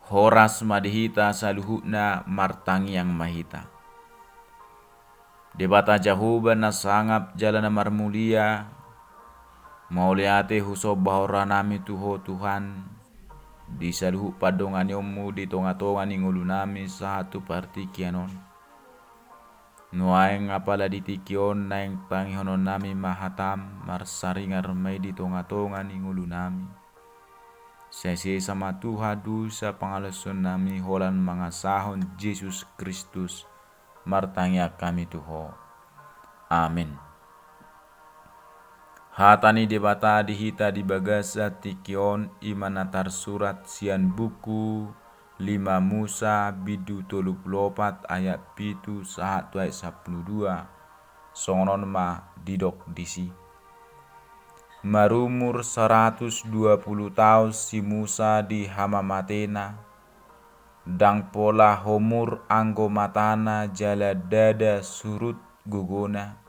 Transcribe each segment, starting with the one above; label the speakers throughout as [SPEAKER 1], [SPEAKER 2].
[SPEAKER 1] Horas madihita saluhutna martangi yang mahita. Debata Jahuba na sangap jalana marmulia, mauliate huso bahora nami tuho Tuhan, di saluhu padongan yomu di tonga-tonga ngulu nami satu partikianon. Nuaeng apala ditikion naeng pangihonon nami mahatam marsaringar may di tonga-tonga ngulu nami. Sesi sama Tuhan dusa pangalason nami holan mangasahon Yesus Kristus martangya kami Tuho. Amin. Hatani debata dihita di bagasa tikion imanatar surat sian buku 5 Musa bidu 34 ayat pitu 1 ayat 12 songon ma didok disi. Marumur 120 tahun si Musa di hamamatena, dang pola homur anggo matana jala dada surut gugona.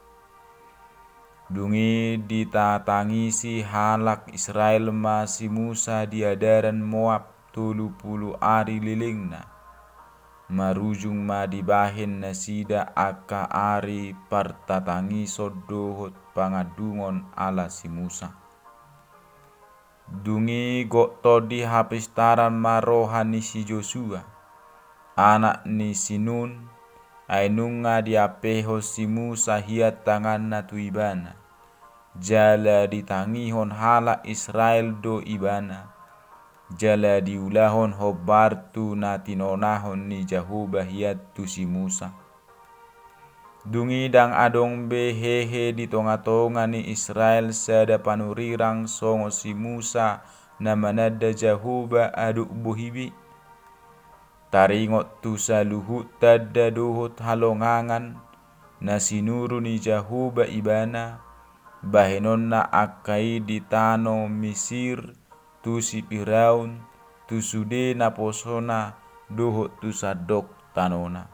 [SPEAKER 1] Dungi ditatangisi halak Israel ma si Musa diadaran Moab 30 ari lilingna. Marujung ma dibahin nasida aka ari partatangi sodohot pangadungon ala si Musa. Dungi gokto di hapistaran marohani si Joshua, anak ni si Nun, ainunga diapeho si Musa hiat tangan na tu ibana. Jala ditangihon hala Israel do ibana. Jala diulahon hobartu na tinonahon ni Jahuba hiat tu si Musa. Dungi dang adong behehe di tonga-tonga ni Israel sada panurirang songo si Musa na manada Jahuba aduk bohibi. Taringot tu saluhut tada dohot halongangan na sinuru ni Jahuba ibana. Bahenon na akai di tano Misir tu si Firaun tu sude na posona dohot tu sadok tanona.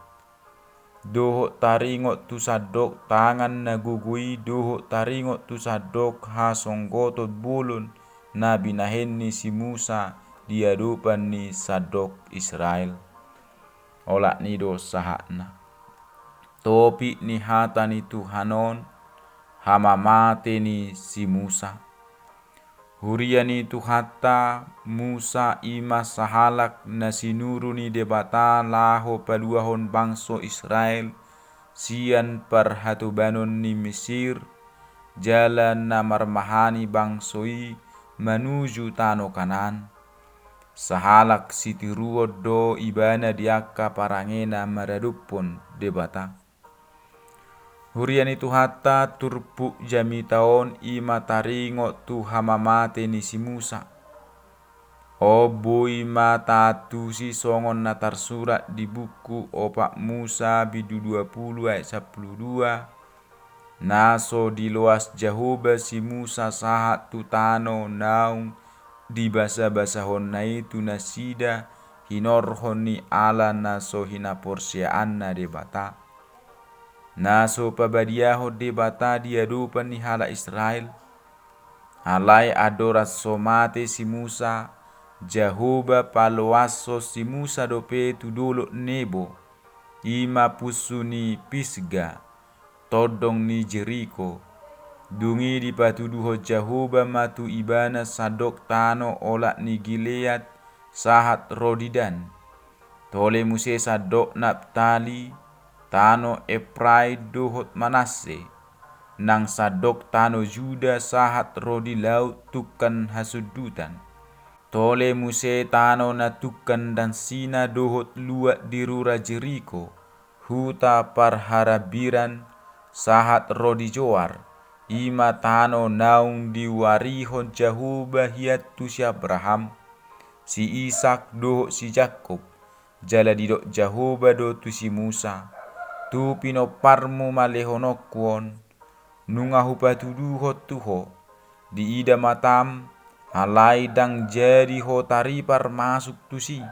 [SPEAKER 1] Dohot taringot tu sadok tangan na gugui dohot taringot tu sadok hasonggotot bulun na binahen ni si Musa diadupan ni sadok Israel. Olak ni do sahakna. Topi ni hata ni Tuhanon hamamate ni si Musa. Huriani tu hatta Musa ima sahalak na sinuru ni debata laho paluahon bangso Israel sian parhatubanon ni Mesir jalan na marmahani bangsoi menuju tano Kanan. Sahalak sitiruo do ibana diaka parangena maradupon debata. Hurian itu hatta turpu jami taon ima taringo tu hamamate ni si Musa. O bui mata tu si songon na tersurat di buku opak Musa bidu 20 ayat 12. Naso di loas Jahuba si Musa sahat tu tano naung di basa-basahon na itu nasida hinorhon ni ala naso hinaporsiaan na debata. Naso pabadiaho debata diadupan ni hala Israel. Halai adoras somate si Musa, Jahuba paloaso si Musa dope tu dolo nebo, ima pusu ni Pisga, todong ni Jeriko. Dungi di patuduho Jahuba matu ibana sadok tano olak ni Gilead sahat Rodidan. Tole muse sadok Naptali, tano Efrai dohot Manase, nang sadok tano Juda sahat rodi laut tukan hasudutan. Tole muse tano na tukan dan sina dohot luat dirura Jeriko, huta parharabiran sahat rodi Joar, ima tano naung diwarihon Jahuba hiat tu si Abraham, si Ishak dohot si Jakob, jala didok Jahuba do tu si Musa. Tu pinoparmu malehonokwon nunga hupatuduho tuho di ida matam halai dang jadi ho taripar masuk tusi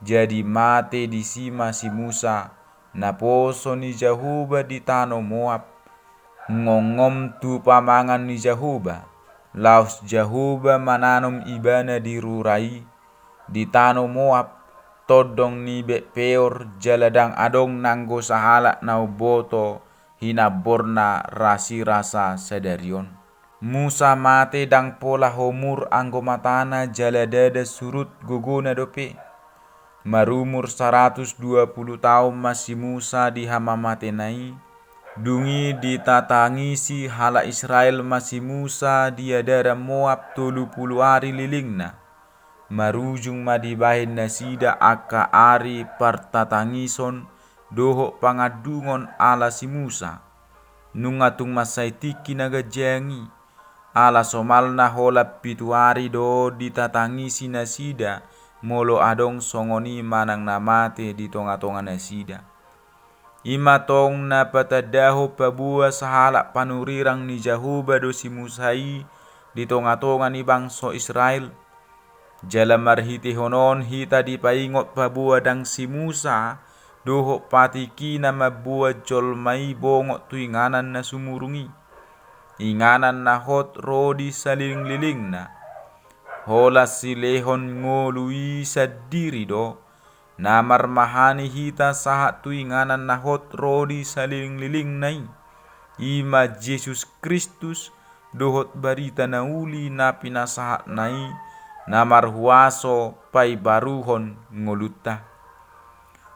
[SPEAKER 1] jadi mate di sima si Musa naposo ni Jahuba di tano Moab ngongom tu pamangan ni Jahuba laus Jahuba mananom ibana di rurai di tano Moab todong ni be peor jaladang adong nanggo sahala na boto hinaborna rasi rasa sadarion. Musa mate dang pola homur anggo matana jaladada surut gogona dope. Marumur 120 tahun masih Musa di hama matenai. Dungi ditatangisi hala Israel masih Musa dia dara Moab 30 hari lilingna. Marujung madibahin nasida aka ari partatangison doho pangadungon ala si Musa. Nungatung masai tiki naga jengi. Ala somalna hola pituari do ditatangisi nasida. Molo adong songoni manang namate di tonga-tonga nasida. Ima tong na patadaho pabua sahala panurirang ni Jahuba do si Musai di tonga-tonga ni bangso Israel. Jala marhiti honon hita di paingot pabua dang si Musa doho patiki na mabua jolmai bongot tu inganan na sumurungi. Inganan na hot rodi saliling-liling na. Hola silehon ngolui sadiri do. Namar mahani hita sahat tu inganan na hot rodi saliling-liling nai. Ima Jesus Kristus dohot barita na uli na pinasahat nai. Namar huaso pai baruhon ngoluta.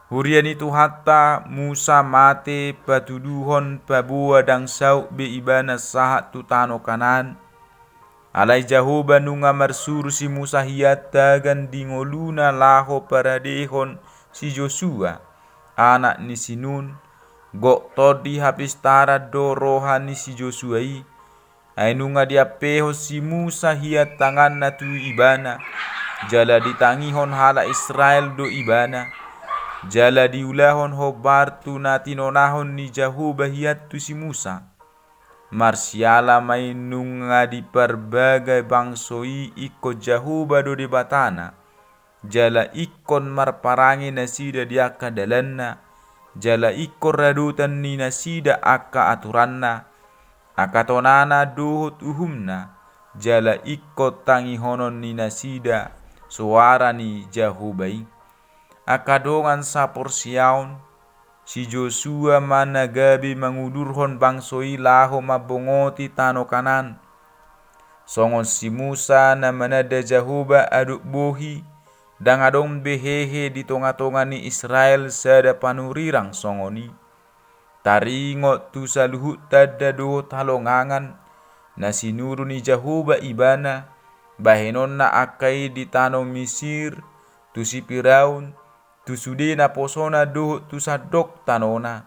[SPEAKER 1] Hurian itu hatta Musa mate patuduhon pabua dang sauk be ibana sahat tu tano kanan. Alai Jahuba nunga marsuru si Musa hiata gandingoluna laho paradehon si Joshua anak ni si Nun. Gok todi habis tara do rohani si Joshua i. Ai nunga dia peho si Musa hiat tangan na tu ibana. Jala ditangihon hala Israel do ibana. Jala diulahon hobar tu natinonahon ni Jahuba hiat tu si Musa. Marsiala mai nunga di berbagai bangsoi iko Jahuba do di batana. Jala ikon marparangi nasida dia kadalanna. Jala ikon radutan ni nasida akka aturanna. Akatonana dohut uhumna. Jala ikot tangihonon ni nasida suara ni Jahubai. Akadongan sapor siaun. Si Joshua managabi mangudurhon bangsoi laho mabongoti tano kanan. Songon si Musa na manada Jahuba aduk bohi. Dang adong behehe di tonga-tonga ni Israel sada panurirang songoni. Taringot tu saluhut tada dohot halongangan. Na sinuru ni Jahuba ibana. Bahenon na akai di tano Misir. Tu si Firaun. Tu sudena posona dohot tu sadok tanona.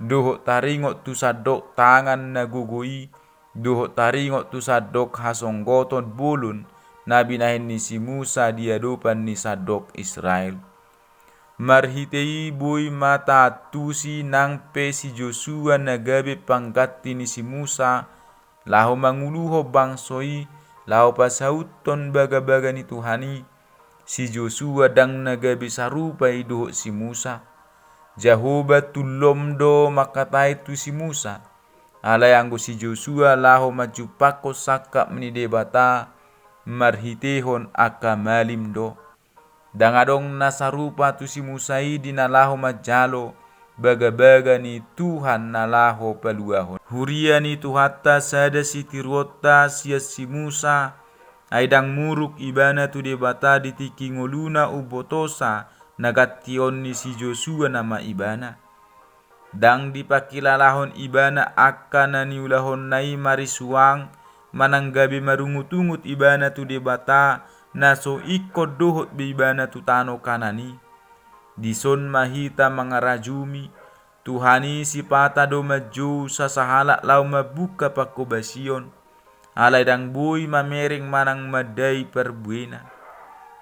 [SPEAKER 1] Dohot taringot tu sadok tangan na gugui. Dohot taringot tu sadok hasonggoton bulun. Nabi nahin ni si Musa diadopan ni sadok Israel. Marhitei boy mata tusi nang pe si Joshua nagabe panggati ni si Musa. Laho manguluho bangsoi. Laho pasauton baga-baga ni Tuhani. Si Joshua dang nagabi sarupai dohot si Musa. Jahuba tulom do makatai tu si Musa. Alai anggo si Joshua laho majupako sakap menidebata. Marhitehon akamalim do. Dangadong nasarupa tu si Musai dinalaho majalo. Baga-baga ni Tuhan nalaho paluahon. Huria ni Tuhatta sada si tirwota sia si Musa. Aidang muruk ibana tu debata ditiki ngoluna ubotosa nagation ni si Joshua nama ibana. Dang dipakilalahon ibana akana niulahon nai marisuang mananggabi marungut-ungut ibana tu debata naso ikot dohot be ibana tu tano kanani. Dison mahita mangarajumi Tuhani si pata do maju sasahala lau mabuka pakobasion. Alai dang boy mamering manang madai perbuena.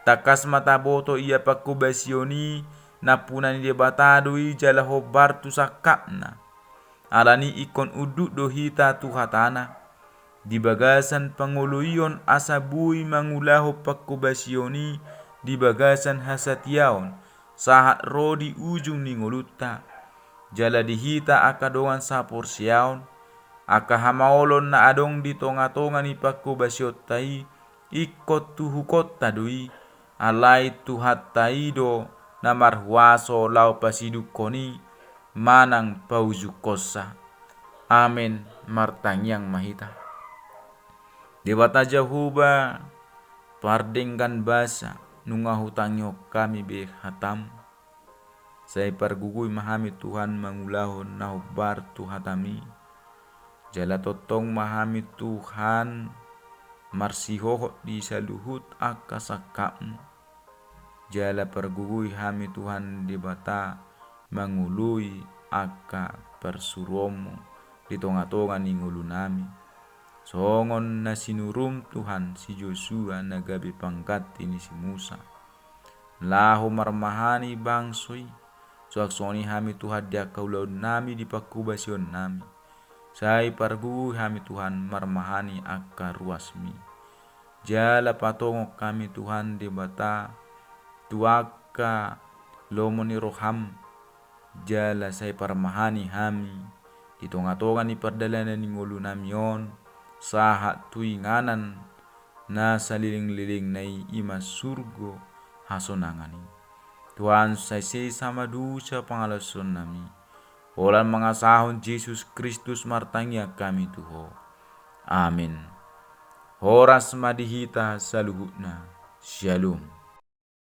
[SPEAKER 1] Takas mata boto ia pakubasioni napunan dia batadui jala hobar tu sakapna. Alani ikon uduk dohita tu hatana. Di bagasan panguluion asa boy mangulaho pakubasioni di bagasan hasatiaon sahat rodi ujung ninguluta. Jala dihita akadongan sapor siaon. Aka hamaolon na adong di tonga-tonga ni pakubasiot tai ikot tu hukot tadui alai tu hatai do na marhuaso lau pasidu koni manang pauzu kosa. Amin martangyang mahita. Debata Jahuba pardengkan basa nunga hutangyo kami be hatam. Saya pargugui mahami Tuhan mangulahon na hubar tu hatami. Jala totong mahami Tuhan marsihohot di saluhut akasakam. Jala pergugui hami Tuhan debata mangului aka persuromo di tonga-tonga ni ngulu nami. Songon na sinurum Tuhan si Joshua nagabi pangkat ini si Musa. Lahu marmahani bangsoi suaksoni hami Tuhan dia kaulau nami di pakubasion nami. Sai pargugui hami Tuhan marmahani aka ruasmi. Jala patongo kami Tuhan debata tuaka lomoni roham. Jala sai parmahani hami di tonga-tonga ni perdalanan ni ngulu namion sahat tuinganan na saliling-liling nai ima surgo hasonangani. Tuhan sai sama dusa pangalason nami. Olan mangasahon Yesus Kristus martangya kami Tuho. Amin. Horas madihita saluhutna. Shalom.